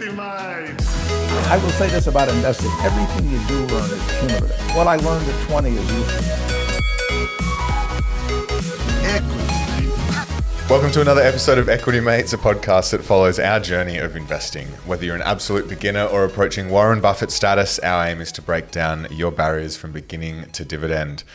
Equity Mate. I will say this about investing. Everything you do learn is cumulative. What I learned at 20 is useful. Welcome to another episode of Equity Mates, a podcast that follows our journey of investing. Whether you're an absolute beginner or approaching Warren Buffett status, our aim is to break down your barriers from beginning to dividend.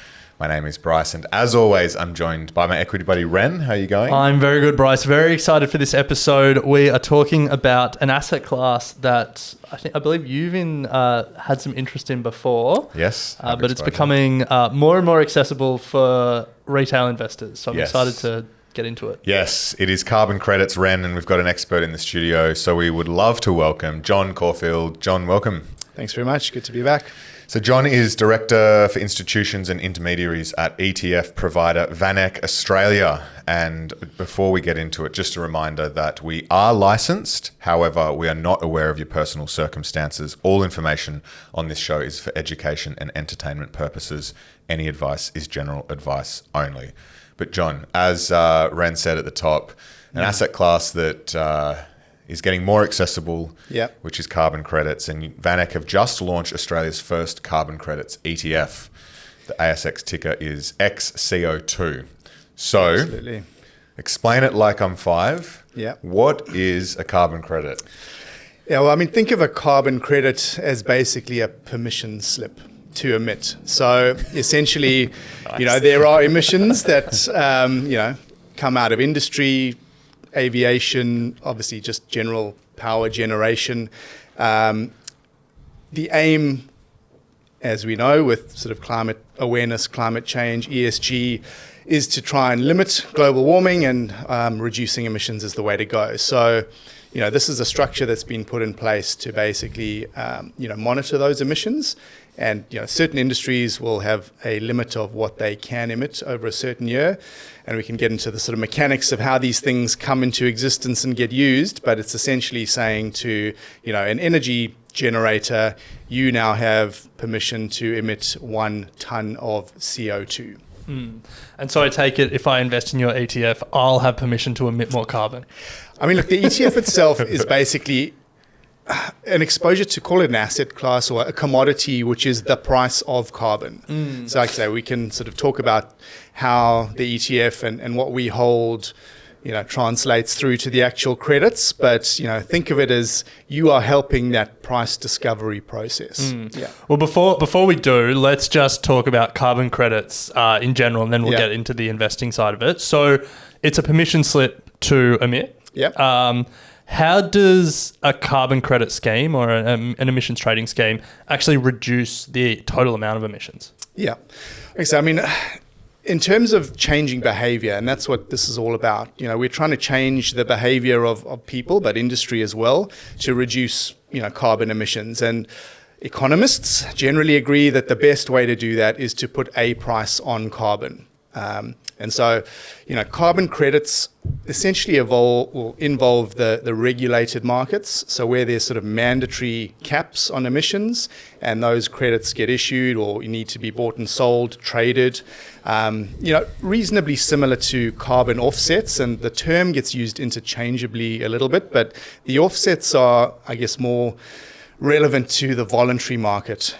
My name is Bryce, and as always, I'm joined by my equity buddy, Ren. How are you going? I'm very good, Bryce. Very excited for this episode. We are talking about an asset class that I believe you've had some interest in before. Yes. But it's becoming more and more accessible for retail investors. So I'm excited to get into it. Yes, it is carbon credits, Ren, and we've got an expert in the studio. So we would love to welcome John Caufield. John, welcome. Thanks very much. Good to be back. So John is Director for Institutions and Intermediaries at ETF provider VanEck Australia. And before we get into it, just a reminder that we are licensed. However, we are not aware of your personal circumstances. All information on this show is for education and entertainment purposes. Any advice is general advice only. But John, as Ren said at the top, an asset class that is getting more accessible, which is carbon credits. And VanEck have just launched Australia's first carbon credits ETF. The ASX ticker is XCO2. So, Absolutely. Explain it like I'm five. Yeah. What is a carbon credit? Yeah, well, I mean, think of a carbon credit as basically a permission slip to emit. So essentially, Nice. there are emissions that, come out of industry, aviation, obviously just general power generation. The aim, as we know, with sort of climate awareness, climate change, ESG, is to try and limit global warming, and reducing emissions is the way to go. So, this is a structure that's been put in place to basically, monitor those emissions. And certain industries will have a limit of what they can emit over a certain year, and we can get into the sort of mechanics of how these things come into existence and get used. But it's essentially saying to an energy generator, you now have permission to emit 1 ton of CO2. And so I take it if I invest in your ETF, I'll have permission to emit more carbon. I mean, look, the ETF itself is basically an exposure to, call it an asset class or a commodity, which is the price of carbon. So like I say, we can sort of talk about how the ETF and what we hold, translates through to the actual credits. But, think of it as you are helping that price discovery process. Yeah. Well, before we do, let's just talk about carbon credits in general, and then we'll get into the investing side of it. So it's a permission slip to emit. Yep. How does a carbon credit scheme or an emissions trading scheme actually reduce the total amount of emissions? Yeah. Okay, so, I mean, in terms of changing behavior, and that's what this is all about, we're trying to change the behavior of people, but industry as well, to reduce, carbon emissions. And economists generally agree that the best way to do that is to put a price on carbon. And so, carbon credits essentially involve the regulated markets. So where there's sort of mandatory caps on emissions, and those credits get issued or you need to be bought and sold, traded, reasonably similar to carbon offsets. And the term gets used interchangeably a little bit, but the offsets are, I guess, more relevant to the voluntary market.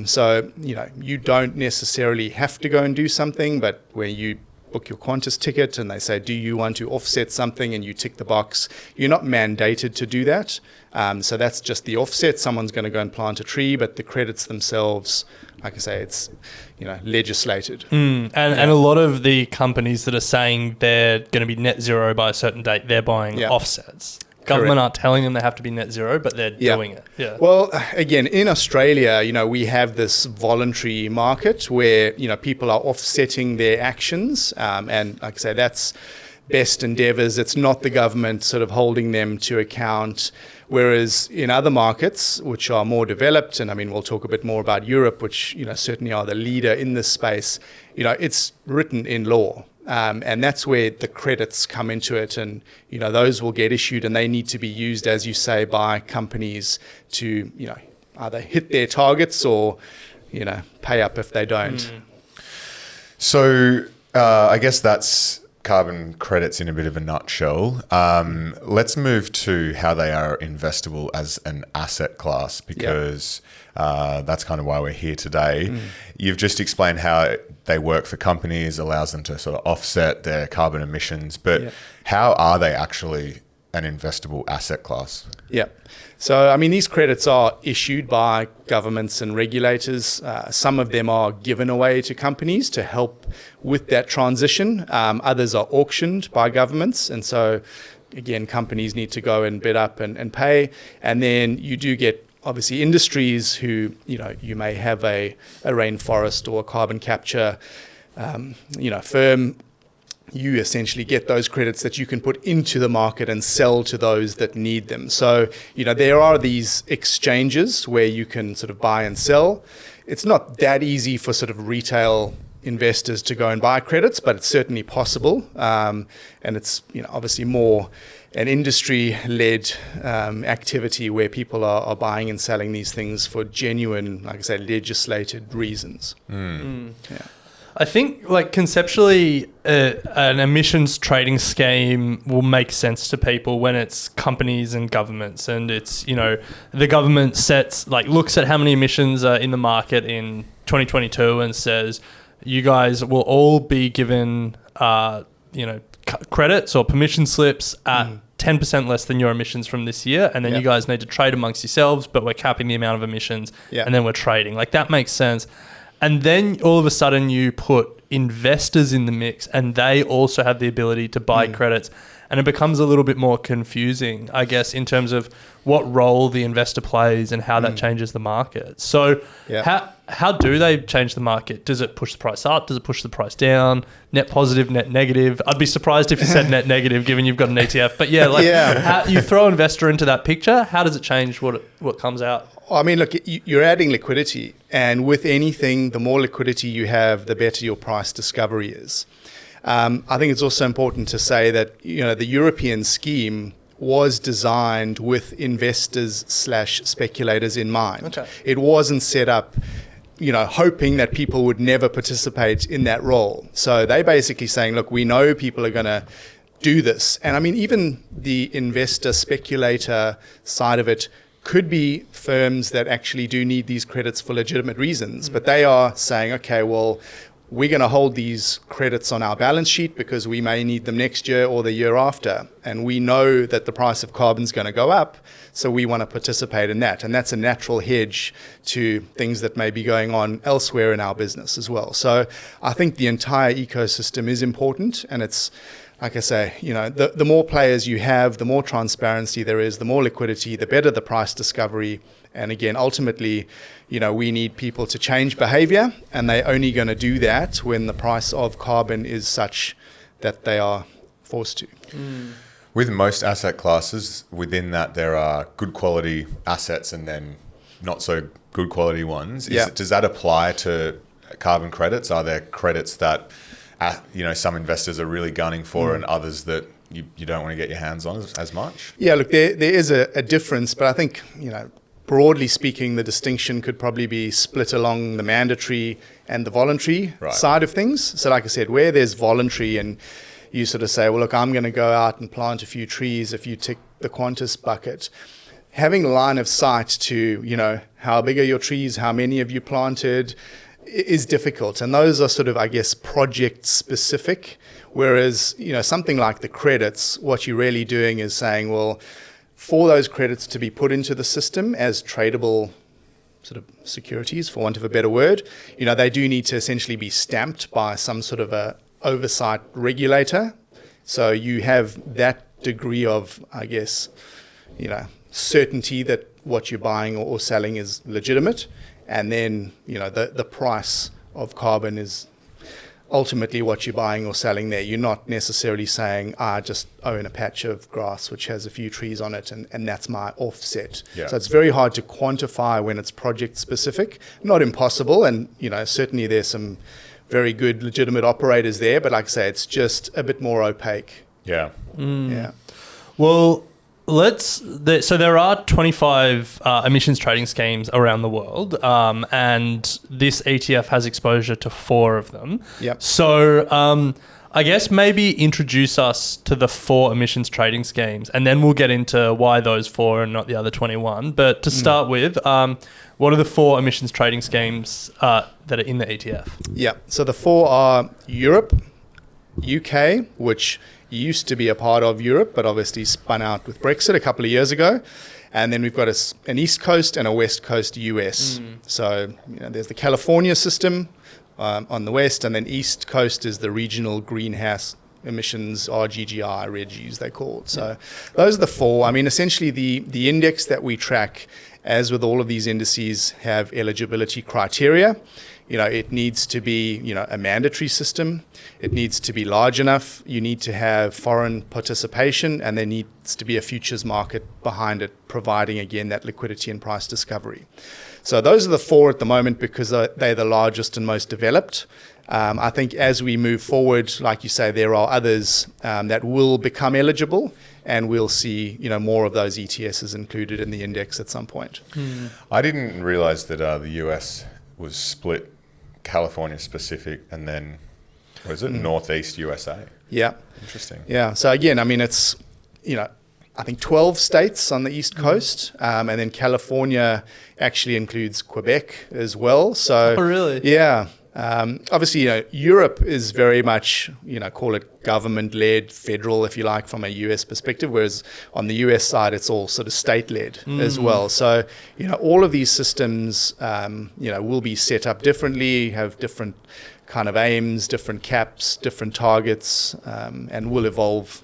So, you don't necessarily have to go and do something, but where you book your Qantas ticket and they say, do you want to offset something, and you tick the box, you're not mandated to do that. So that's just the offset. Someone's going to go and plant a tree, but the credits themselves, like I say, it's legislated. And a lot of the companies that are saying they're going to be net zero by a certain date, they're buying offsets. Government aren't telling them they have to be net zero, but they're doing it. Yeah. Well, again, in Australia, we have this voluntary market where, people are offsetting their actions. And like I say, that's best endeavours. It's not the government sort of holding them to account. Whereas in other markets, which are more developed, and I mean, we'll talk a bit more about Europe, which, certainly are the leader in this space, it's written in law. And that's where the credits come into it, and those will get issued, and they need to be used, as you say, by companies to either hit their targets or pay up if they don't. So I guess that's carbon credits in a bit of a nutshell. Let's move to how they are investable as an asset class, because that's kind of why we're here today. You've just explained how they work for companies, allows them to sort of offset their carbon emissions, but how are they actually an investable asset class? Yeah. So, I mean, these credits are issued by governments and regulators. Some of them are given away to companies to help with that transition. Others are auctioned by governments. And so, again, companies need to go and bid up and pay. And then you do get, obviously, industries who, you may have a rainforest or a carbon capture, firm. You essentially get those credits that you can put into the market and sell to those that need them. So, there are these exchanges where you can sort of buy and sell. It's not that easy for sort of retail investors to go and buy credits, but it's certainly possible. And it's, obviously more an industry-led activity where people are buying and selling these things for genuine, like I say, legislated reasons. Yeah. I think, like, conceptually, an emissions trading scheme will make sense to people when it's companies and governments, and it's, the government looks at how many emissions are in the market in 2022 and says, you guys will all be given, credits or permission slips at 10% less than your emissions from this year, and then you guys need to trade amongst yourselves, but we're capping the amount of emissions, and then we're trading. Like, that makes sense. And then all of a sudden you put investors in the mix, and they also have the ability to buy credits. And it becomes a little bit more confusing, I guess, in terms of what role the investor plays and how that changes the market. So how do they change the market? Does it push the price up? Does it push the price down? Net positive, net negative? I'd be surprised if you said net negative, given you've got an ETF. But how you throw an investor into that picture, how does it change what comes out? I mean, look, you're adding liquidity. And with anything, the more liquidity you have, the better your price discovery is. I think it's also important to say that, the European scheme was designed with investors/speculators in mind. Okay. It wasn't set up, hoping that people would never participate in that role. So they basically saying, look, we know people are going to do this. And I mean, even the investor speculator side of it could be firms that actually do need these credits for legitimate reasons, but they are saying, okay, well, we're going to hold these credits on our balance sheet because we may need them next year or the year after. And we know that the price of carbon is going to go up, so we want to participate in that. And that's a natural hedge to things that may be going on elsewhere in our business as well. So I think the entire ecosystem is important, and it's, like I say, the more players you have, the more transparency there is, the more liquidity, the better the price discovery. And again, ultimately, we need people to change behavior, and they're only going to do that when the price of carbon is such that they are forced to. With most asset classes, within that there are good quality assets and then not so good quality ones. Does that apply to carbon credits? Are there credits that some investors are really gunning for and others that you don't want to get your hands on as much? Yeah, look, there is a difference, but I think, broadly speaking, the distinction could probably be split along the mandatory and the voluntary side of things. So like I said, where there's voluntary and you sort of say, well, look, I'm going to go out and plant a few trees if you tick the Qantas bucket. Having a line of sight to, how big are your trees, how many have you planted, is difficult. And those are sort of, I guess, project specific. Whereas, something like the credits, what you're really doing is saying, well, for those credits to be put into the system as tradable sort of securities, for want of a better word, they do need to essentially be stamped by some sort of a oversight regulator. So you have that degree of, I guess, certainty that what you're buying or selling is legitimate. And then, the price of carbon is ultimately what you're buying or selling there. You're not necessarily saying, I just own a patch of grass which has a few trees on it and that's my offset. Yeah. So it's very hard to quantify when it's project specific. Not impossible, and certainly there's some very good legitimate operators there, but like I say, it's just a bit more opaque. Yeah. Yeah. Well, so there are 25 emissions trading schemes around the world, and this ETF has exposure to 4 of them. Yep. So I guess maybe introduce us to the 4 emissions trading schemes, and then we'll get into why those 4 and not the other 21. But to start with, what are the 4 emissions trading schemes that are in the ETF? Yeah, so the 4 are Europe, UK, which used to be a part of Europe, but obviously spun out with Brexit a couple of years ago. And then we've got an East Coast and a West Coast US. So there's the California system on the West, and then East Coast is the regional greenhouse emissions, RGGI, REGIs they call it. So those are the 4. I mean, essentially the index that we track, as with all of these indices, have eligibility criteria. It needs to be, a mandatory system. It needs to be large enough. You need to have foreign participation, and there needs to be a futures market behind it, providing, again, that liquidity and price discovery. So those are the 4 at the moment because they're the largest and most developed. I think as we move forward, like you say, there are others that will become eligible, and we'll see, more of those ETSs included in the index at some point. I didn't realize that the US was split California specific and then, was it Northeast USA? Yeah. Interesting. Yeah. So again, I mean, it's, I think 12 states on the East Coast, and then California actually includes Quebec as well. So, Oh, really? Yeah. Obviously, Europe is very much, call it government-led, federal, if you like, from a US perspective, whereas on the US side, it's all sort of state-led as well. So, all of these systems, will be set up differently, have different kind of aims, different caps, different targets, and will evolve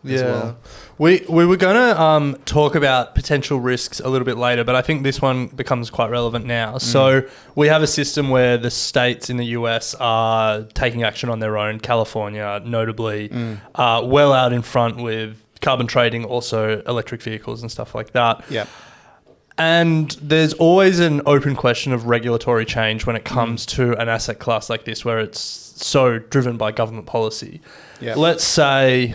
as well. We were going to talk about potential risks a little bit later, but I think this one becomes quite relevant now. So we have a system where the states in the US are taking action on their own, California notably, well out in front with carbon trading, also electric vehicles and stuff like that. Yeah. And there's always an open question of regulatory change when it comes to an asset class like this, where it's so driven by government policy. Yeah. Let's say,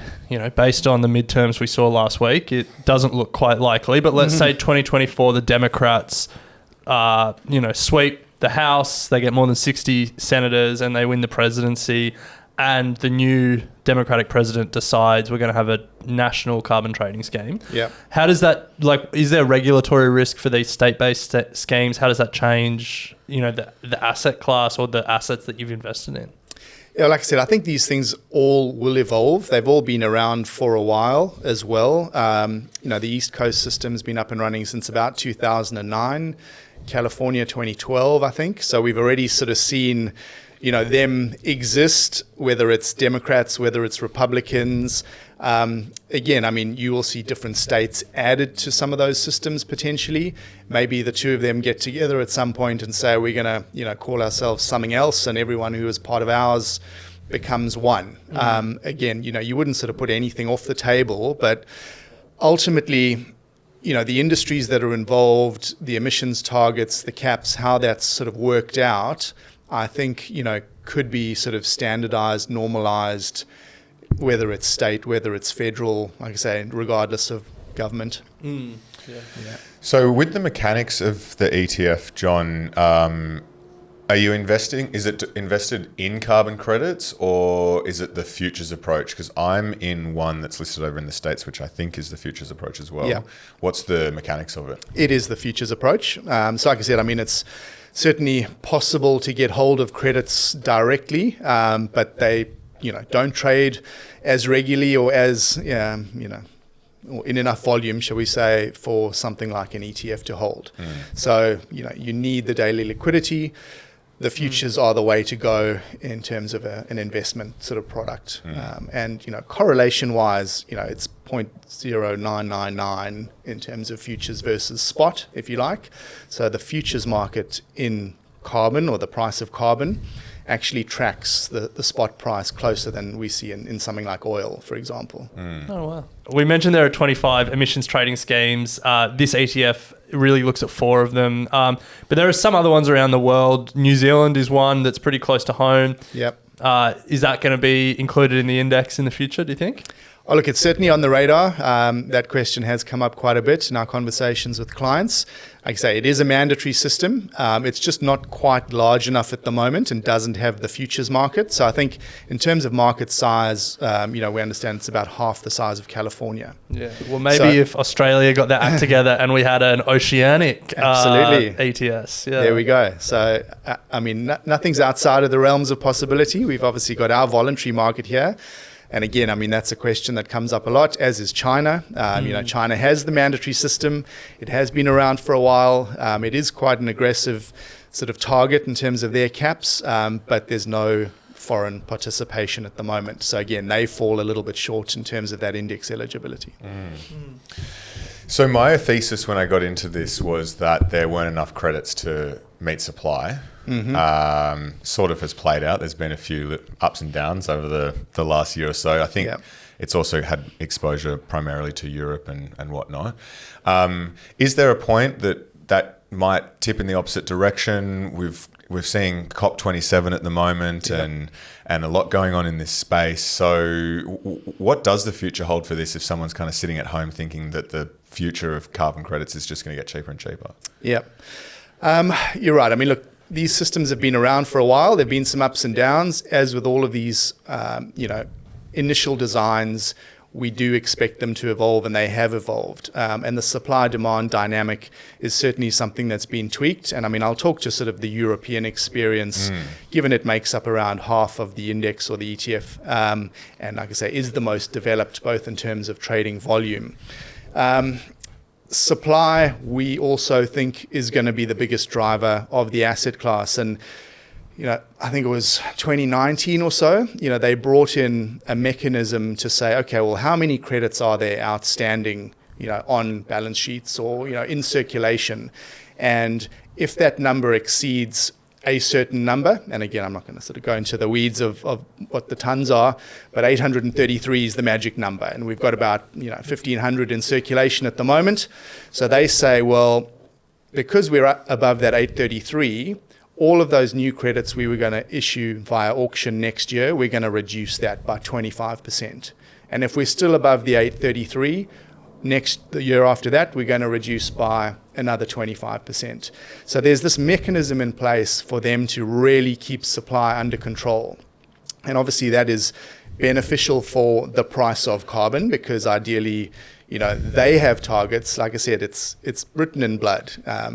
based on the midterms we saw last week, it doesn't look quite likely, but let's say 2024, the Democrats, sweep the House, they get more than 60 senators and they win the presidency, and the new Democratic president decides we're going to have a national carbon trading scheme. Yeah. How does that, is there regulatory risk for these state-based schemes? How does that change, the asset class or the assets that you've invested in? Yeah, like I said, I think these things all will evolve. They've all been around for a while as well. The East Coast system's been up and running since about 2009, California 2012, I think. So we've already sort of seen, them exist, whether it's Democrats, whether it's Republicans. Again, I mean, you will see different states added to some of those systems potentially. Maybe the two of them get together at some point and say, we're going to, call ourselves something else, and everyone who is part of ours becomes one. Again, you wouldn't sort of put anything off the table, but ultimately, the industries that are involved, the emissions targets, the caps, how that's sort of worked out, I think, could be sort of standardized, normalized, whether it's state, whether it's federal, like I say, regardless of government. Yeah. So with the mechanics of the ETF, John, are you investing? Is it invested in carbon credits, or is it the futures approach? Because I'm in one that's listed over in the States, which I think is the futures approach as well. Yeah. What's the mechanics of it? It is the futures approach. So like I said, I mean, it's certainly possible to get hold of credits directly, but they, don't trade as regularly or as, or in enough volume, shall we say, for something like an ETF to hold. So, you need the daily liquidity. The futures are the way to go in terms of an investment sort of product. And, correlation-wise, it's 0.0999 in terms of futures versus spot, if you like. So the futures market in carbon, or the price of carbon, actually tracks the spot price closer than we see in something like oil, for example. Oh, wow. We mentioned there are 25 emissions trading schemes. This ETF really looks at 4 of them. But there are some other ones around the world. New Zealand is one that's pretty close to home. Yep. Is that going to be included in the index in the future, do you think? Oh, look, it's certainly on the radar. That question has come up quite a bit in our conversations with clients. Like I say, it is a mandatory system. It's just not quite large enough at the moment and doesn't have the futures market. So I think in terms of market size, we understand it's about half the size of California. Yeah. Well, maybe if Australia got their act together and we had an oceanic ETS. Yeah. There we go. So, nothing's outside of the realms of possibility. We've obviously got our voluntary market here. And again, that's a question that comes up a lot, as is China. China has the mandatory system. It has been around for a while. It is quite an aggressive sort of target in terms of their caps, but there's no foreign participation at the moment. So again, they fall a little bit short in terms of that index eligibility. So my thesis when I got into this was that there weren't enough credits to meet supply. Sort of has played out. There's been a few ups and downs over the last year or so. I think it's also had exposure primarily to Europe and whatnot. Is there a point that might tip in the opposite direction? We're seeing COP27 at the moment and a lot going on in this space. So what does the future hold for this if someone's kind of sitting at home thinking that the future of carbon credits is just going to get cheaper and cheaper? Yeah. You're right. Look, these systems have been around for a while. There have been some ups and downs. As with all of these, initial designs, we do expect them to evolve, and they have evolved. And the supply-demand dynamic is certainly something that's been tweaked. And I'll talk to sort of the European experience, given it makes up around half of the index or the ETF, and like I say, is the most developed, both in terms of trading volume. Supply, we also think, is going to be the biggest driver of the asset class. And, I think it was 2019 or so, they brought in a mechanism to say, okay, well, how many credits are there outstanding, on balance sheets or, in circulation? And if that number exceeds a certain number, and again, I'm not going to sort of go into the weeds of what the tons are, but 833 is the magic number. And we've got about 1,500 in circulation at the moment. So they say, well, because we're above that 833, all of those new credits we were going to issue via auction next year, we're going to reduce that by 25%. And if we're still above the 833, the year after that, we're going to reduce by another 25%. So there's this mechanism in place for them to really keep supply under control. And obviously that is beneficial for the price of carbon, because ideally, they have targets. Like I said, it's written in blood.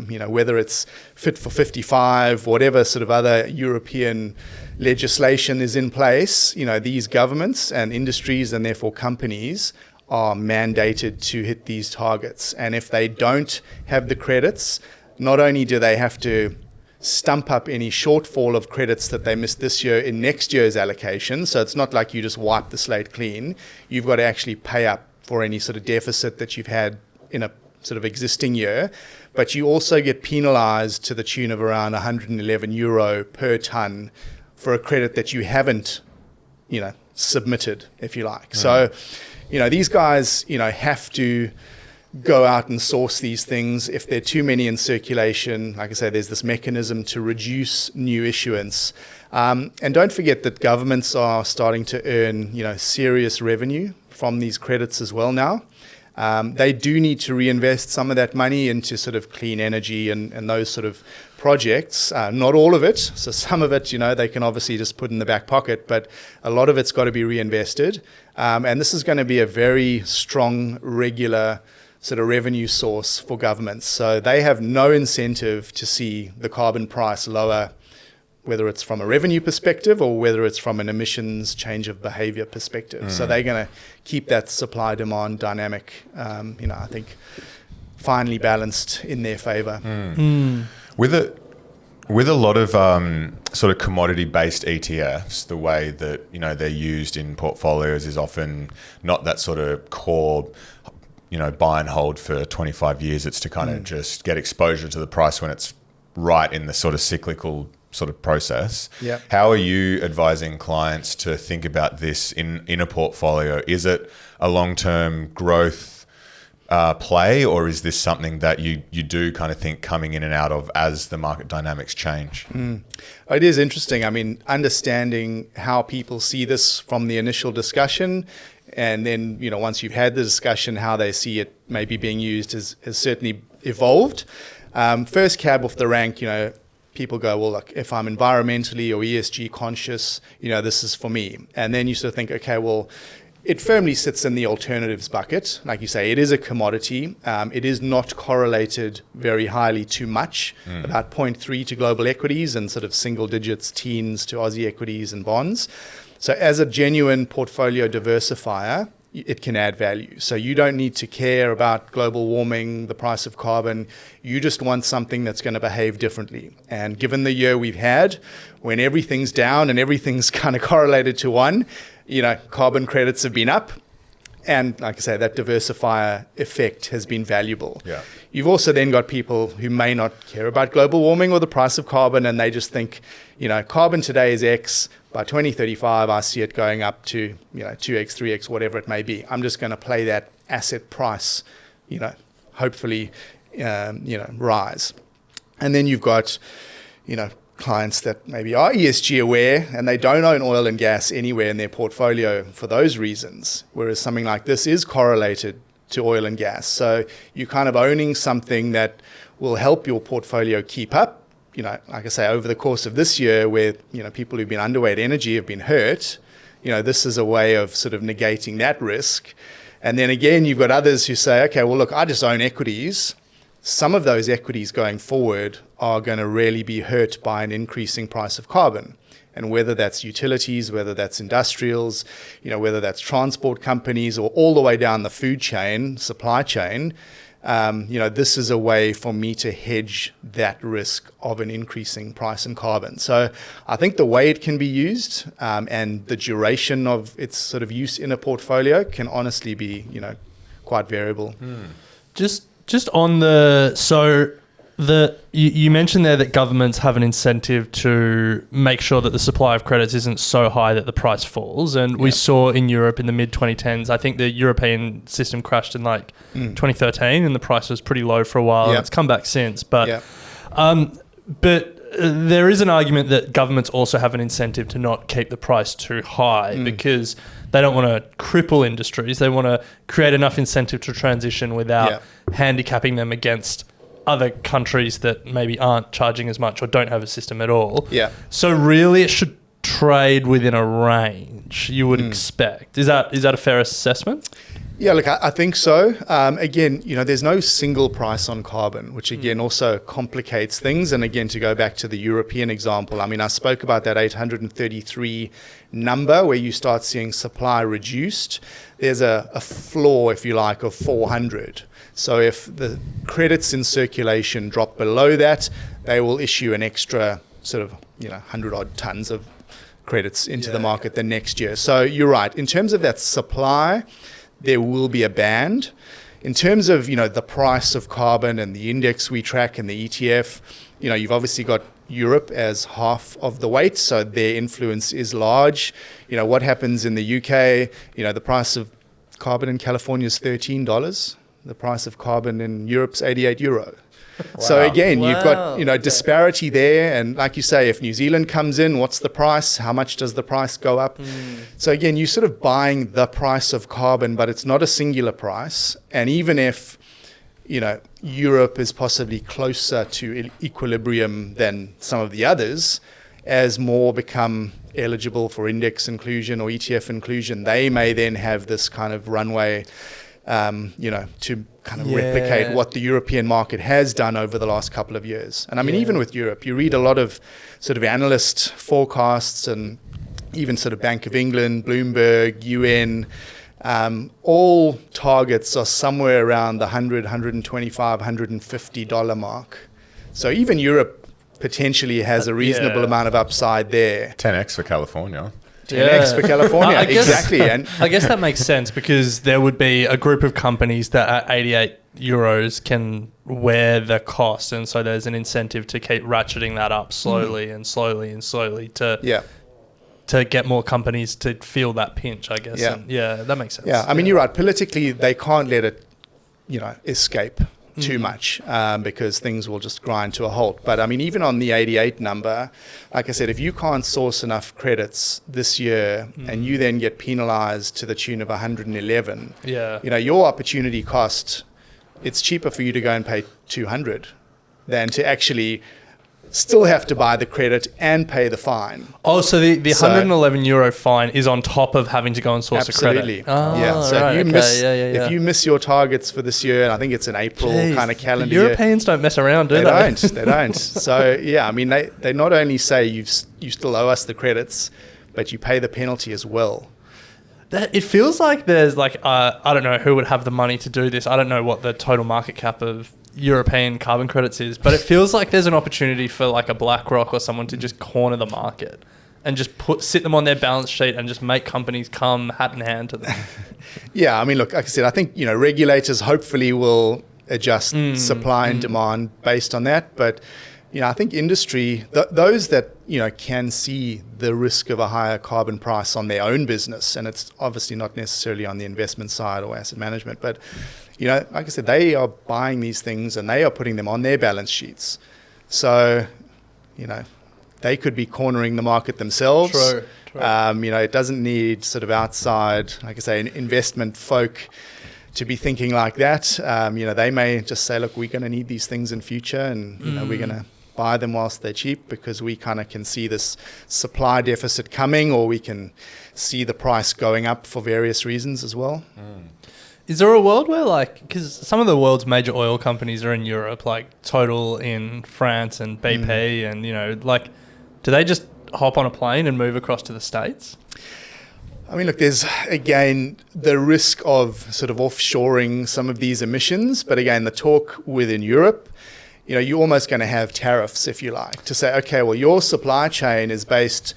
Whether it's Fit for 55, whatever sort of other European legislation is in place, these governments and industries and therefore companies are mandated to hit these targets. And if they don't have the credits, not only do they have to stump up any shortfall of credits that they missed this year in next year's allocation, so it's not like you just wipe the slate clean. You've got to actually pay up for any sort of deficit that you've had in a sort of existing year, but you also get penalized to the tune of around €111 per ton for a credit that you haven't, submitted, if you like. So, these guys, have to go out and source these things. If there are too many in circulation, like I say, there's this mechanism to reduce new issuance. And don't forget that governments are starting to earn, serious revenue from these credits as well now. They do need to reinvest some of that money into sort of clean energy and those sort of projects. Not all of it. So some of it, they can obviously just put in the back pocket, but a lot of it's got to be reinvested. And this is going to be a very strong, regular sort of revenue source for governments. So they have no incentive to see the carbon price lower, whether it's from a revenue perspective or whether it's from an emissions change of behavior perspective. So they're going to keep that supply-demand dynamic, I think, finely balanced in their favor. With a lot of sort of commodity-based ETFs, the way that they're used in portfolios is often not that sort of core, buy and hold for 25 years. It's to kind of just get exposure to the price when it's right in the sort of cyclical sort of process. Yeah. How are you advising clients to think about this in a portfolio? Is it a long-term growth play, or is this something that you do kind of think coming in and out of as the market dynamics change? It is interesting. Understanding how people see this from the initial discussion, And then, once you've had the discussion, how they see it maybe being used has certainly evolved. First cab off the rank, people go, well, look, if I'm environmentally or ESG conscious, this is for me. And then you sort of think, okay, well, it firmly sits in the alternatives bucket. Like you say, it is a commodity. It is not correlated very highly too much, about 0.3 to global equities and sort of single digits, teens to Aussie equities and bonds. So as a genuine portfolio diversifier, it can add value. So you don't need to care about global warming, the price of carbon. You just want something that's going to behave differently. And given the year we've had, when everything's down and everything's kind of correlated to one, carbon credits have been up. And like I say, that diversifier effect has been valuable. Yeah. You've also then got people who may not care about global warming or the price of carbon, and they just think, carbon today is X. By 2035, I see it going up to, 2X, 3X, whatever it may be. I'm just going to play that asset price, hopefully, rise. And then you've got, clients that maybe are ESG aware and they don't own oil and gas anywhere in their portfolio for those reasons, whereas something like this is correlated to oil and gas. So you're kind of owning something that will help your portfolio keep up. Like I say, over the course of this year where, people who've been underweight energy have been hurt, this is a way of sort of negating that risk. And then again, you've got others who say, okay, well, look, I just own equities. Some of those equities going forward are going to really be hurt by an increasing price of carbon. And whether that's utilities, whether that's industrials, whether that's transport companies or all the way down the food chain, supply chain, this is a way for me to hedge that risk of an increasing price in carbon. So I think the way it can be used and the duration of its sort of use in a portfolio can honestly be, quite variable. Just on you mentioned there that governments have an incentive to make sure that the supply of credits isn't so high that the price falls. And we saw in Europe in the mid-2010s, I think the European system crashed in 2013 and the price was pretty low for a while. And it's come back since. But there is an argument that governments also have an incentive to not keep the price too high because they don't want to cripple industries. They want to create enough incentive to transition without handicapping them against other countries that maybe aren't charging as much or don't have a system at all. Yeah. So really it should trade within a range, you would expect. Is that a fair assessment? Yeah, look, I think so. Again, there's no single price on carbon, which again also complicates things. And again, to go back to the European example, I spoke about that 833 number where you start seeing supply reduced. There's a floor, if you like, of 400. So if the credits in circulation drop below that, they will issue an extra sort of 100 odd tons of credits into the market the next year. So you're right. In terms of that supply, there will be a band. In terms of, the price of carbon and the index we track and the ETF, you've obviously got Europe as half of the weight, so their influence is large. What happens in the UK, the price of carbon in California is $13. The price of carbon in Europe's €88. Wow. So again, you've got, disparity there. And like you say, if New Zealand comes in, what's the price? How much does the price go up? So again, you're sort of buying the price of carbon, but it's not a singular price. And even if, Europe is possibly closer to equilibrium than some of the others, as more become eligible for index inclusion or ETF inclusion, they may then have this kind of runway to kind of replicate what the European market has done over the last couple of years. And even with Europe, you read a lot of sort of analyst forecasts and even sort of Bank of England, Bloomberg, UN, all targets are somewhere around the $100, $125, $150 mark. So even Europe potentially has a reasonable amount of upside there. 10x for California. 10x for California, exactly. And I guess that makes sense because there would be a group of companies that at €88 can wear the cost, and so there's an incentive to keep ratcheting that up slowly and slowly and slowly to get more companies to feel that pinch, I guess. And that makes sense. Yeah, you're right. Politically, they can't let it, escape. too much because things will just grind to a halt. But I mean, even on the 88 number, like I said, if you can't source enough credits this year and you then get penalized to the tune of 111, your opportunity cost, it's cheaper for you to go and pay 200 than to actually still have to buy the credit and pay the fine. Oh, so the €111 fine is on top of having to go and source a credit. Absolutely. So if you miss your targets for this year, and I think it's an April kind of calendar year. Europeans don't mess around, do they? They don't. So I mean, they not only say you still owe us the credits, but you pay the penalty as well. It feels like there's I don't know who would have the money to do this. I don't know what the total market cap of European carbon credits is, but it feels like there's an opportunity for like a BlackRock or someone to just corner the market and just sit them on their balance sheet and just make companies come hat in hand to them. Yeah, I mean, look, like I said, I think regulators hopefully will adjust supply and demand based on that, but I think industry, those that can see the risk of a higher carbon price on their own business, and it's obviously not necessarily on the investment side or asset management, but like I said, they are buying these things and they are putting them on their balance sheets. So, they could be cornering the market themselves. True. It doesn't need sort of outside, like I say, investment folk to be thinking like that. They may just say, look, we're going to need these things in future, and we're going to buy them whilst they're cheap because we kind of can see this supply deficit coming, or we can see the price going up for various reasons as well. Is there a world where because some of the world's major oil companies are in Europe, like Total in France and BP and, do they just hop on a plane and move across to the States? I mean, look, there's, again, the risk of sort of offshoring some of these emissions. But again, the talk within Europe, you're almost going to have tariffs, if you like, to say, okay, well, your supply chain is based,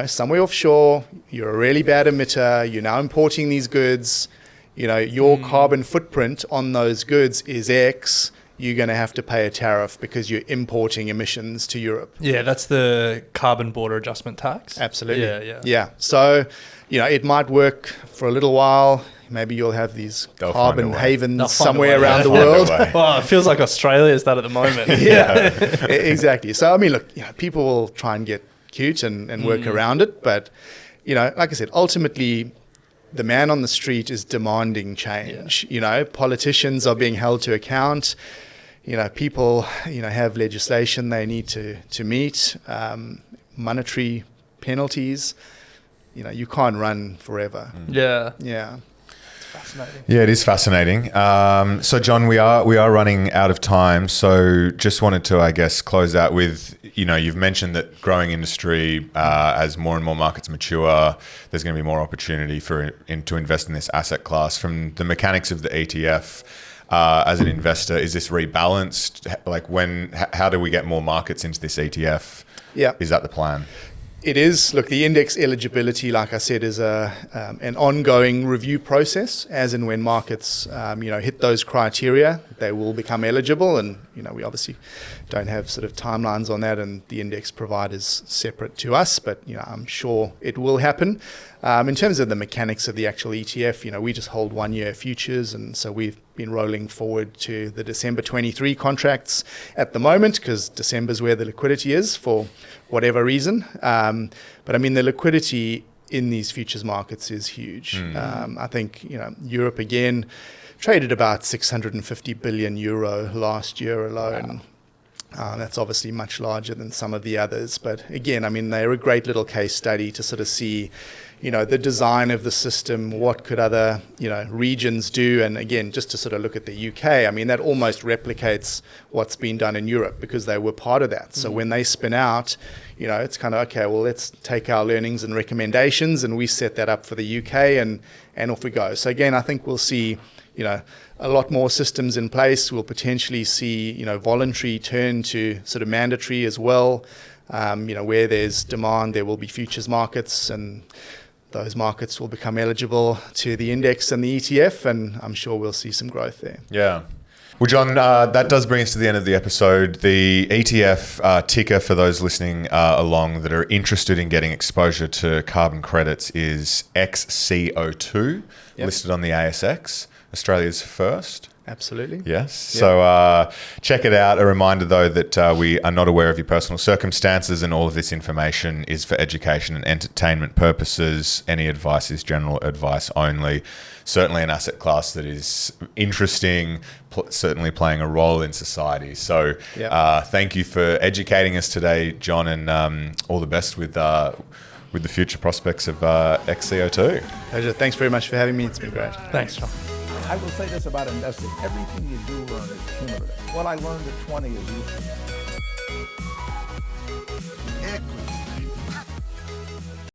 somewhere offshore. You're a really bad emitter. You're now importing these goods. Your carbon footprint on those goods is X. You're going to have to pay a tariff because you're importing emissions to Europe. Yeah, that's the carbon border adjustment tax. Absolutely. Yeah. So, it might work for a little while. Maybe you'll have these carbon havens somewhere around the world. Well, it feels like Australia is that at the moment. Exactly. So, I mean, look, people will try and get cute and work around it. But, like I said, ultimately, the man on the street is demanding change. Politicians are being held to account. People, have legislation they need to meet, monetary penalties. You can't run forever. Yeah. Fascinating. Yeah, it is fascinating. So, John, we are running out of time. So, just wanted to, I guess, close out with, you've mentioned that growing industry, as more and more markets mature, there's going to be more opportunity to invest in this asset class. From the mechanics of the ETF, as an investor, is this rebalanced? Like, how do we get more markets into this ETF? Yeah, is that the plan? It is. Look, the index eligibility, like I said, is an ongoing review process. As and when markets, hit those criteria, they will become eligible. And we obviously don't have sort of timelines on that, and the index provider's separate to us. But I'm sure it will happen. In terms of the mechanics of the actual ETF, we just hold 1 year futures, and so we've been rolling forward to the December 23 contracts at the moment because December's where the liquidity is for whatever reason. But I mean, the liquidity in these futures markets is huge. I think, Europe again traded about 650 billion euro last year alone. Wow. That's obviously much larger than some of the others. But again, I mean, they're a great little case study to sort of see, the design of the system, what could other, regions do. And again, just to sort of look at the UK, I mean, that almost replicates what's been done in Europe because they were part of that. So when they spin out, it's kind of, okay, well, let's take our learnings and recommendations and we set that up for the UK and off we go. So again, I think we'll see, a lot more systems in place. We'll potentially see, voluntary turn to sort of mandatory as well. Where there's demand, there will be futures markets, and those markets will become eligible to the index and the ETF, and I'm sure we'll see some growth there. Yeah. Well, John, that does bring us to the end of the episode. The ETF ticker for those listening along that are interested in getting exposure to carbon credits is XCO2, listed on the ASX. Australia's first. Absolutely. Yes. Yeah. So check it out. A reminder, though, that we are not aware of your personal circumstances, and all of this information is for education and entertainment purposes. Any advice is general advice only. Certainly an asset class that is interesting, certainly playing a role in society. So thank you for educating us today, John, and all the best with the future prospects of XCO2. Pleasure. Thanks very much for having me. It's been great. Thanks, John. I will say this about investing. Everything you do learn is cumulative. What I learned at 20 is useful.